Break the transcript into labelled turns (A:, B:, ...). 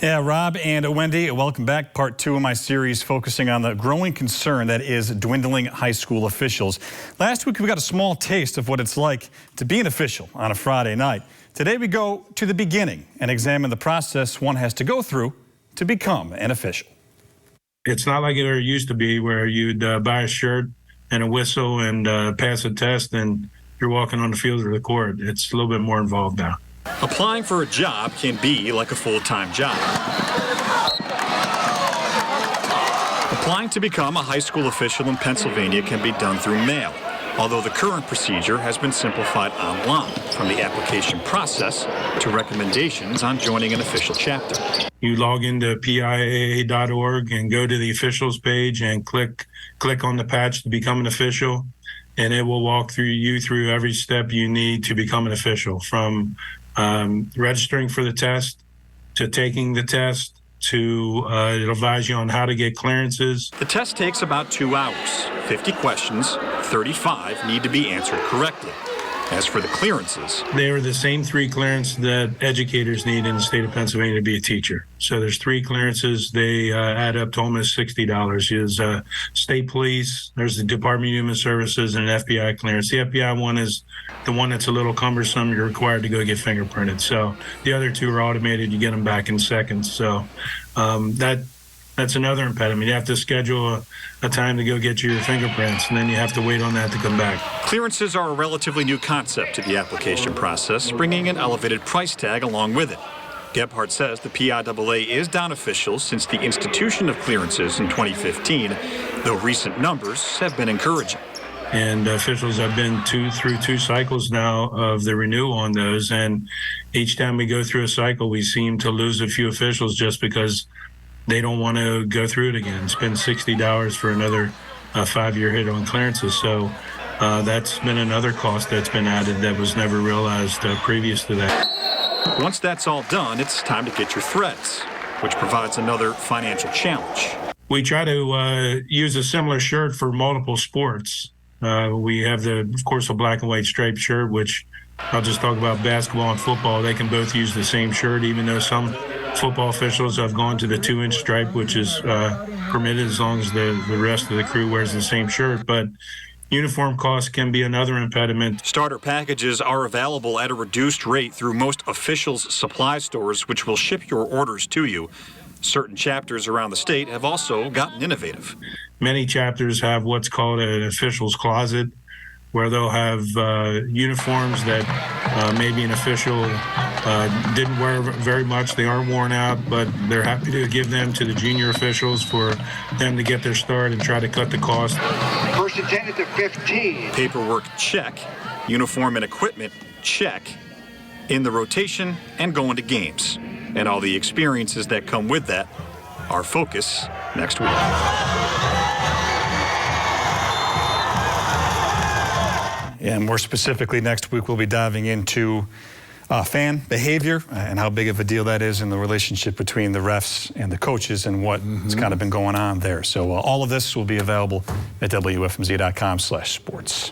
A: Yeah, Rob and Wendy, welcome back. Part 2 of my series focusing on the growing concern that is dwindling high school officials. Last week we got a small taste of what it's like to be an official on a Friday night. Today we go to the beginning and examine the process one has to go through to become an official.
B: It's not like it used to be where you'd buy a shirt and a whistle and pass a test and you're walking on the field or the court. It's a little bit more involved now.
A: Applying for a job can be like a full-time job. Applying to become a high school official in Pennsylvania can be done through mail, although the current procedure has been simplified online, from the application process to recommendations on joining an official chapter.
B: You log into PIAA.org and go to the officials page and click on the patch to become an official, and it will walk you through every step you need to become an official, from registering for the test to taking the test to it'll advise you on how to get clearances.
A: The test takes about 2 hours. 50 questions, 35 need to be answered correctly. As for the clearances,
B: they are the same 3 clearances that educators need in the state of Pennsylvania to be a teacher. So there's 3 clearances. They add up to almost $60. Is state police, there's the Department of Human Services, and an FBI clearance. The FBI one is the one that's a little cumbersome. You're required to go get fingerprinted. So the other 2 are automated. You get them back in seconds. So that's another impediment. You have to schedule a time to go get your fingerprints, and then you have to wait on that to come back.
A: Clearances are a relatively new concept to the application process, bringing an elevated price tag along with it. Gebhart says the PIAA is down officials since the institution of clearances in 2015, though recent numbers have been encouraging.
B: And officials have been through 2 cycles now of the renewal on those, and each time we go through a cycle, we seem to lose a few officials just because they don't want to go through it again, spend $60 for another 5-year hit on clearances. So that's been another cost that's been added that was never realized previous to that.
A: Once that's all done, it's time to get your threads, which provides another financial challenge.
B: We try to use a similar shirt for multiple sports. We have, of course, a black and white striped shirt, which I'll just talk about basketball and football. They can both use the same shirt, even though some football officials have gone to the 2-inch stripe, which is permitted as long as the rest of the crew wears the same shirt. But uniform costs can be another impediment.
A: Starter packages are available at a reduced rate through most officials' supply stores, which will ship your orders to you. Certain chapters around the state have also gotten innovative.
B: Many chapters have what's called an official's closet, where they'll have uniforms that maybe an official didn't wear very much. They aren't worn out, but they're happy to give them to the junior officials for them to get their start and try to cut the cost.
C: First and 10 at the 15.
A: Paperwork, check. Uniform and equipment, check. In the rotation and going to games. And all the experiences that come with that. Our focus next week. And more specifically, next week we'll be diving into fan behavior and how big of a deal that is in the relationship between the refs and the coaches and what's kind of been going on there. So all of this will be available at WFMZ.com/sports.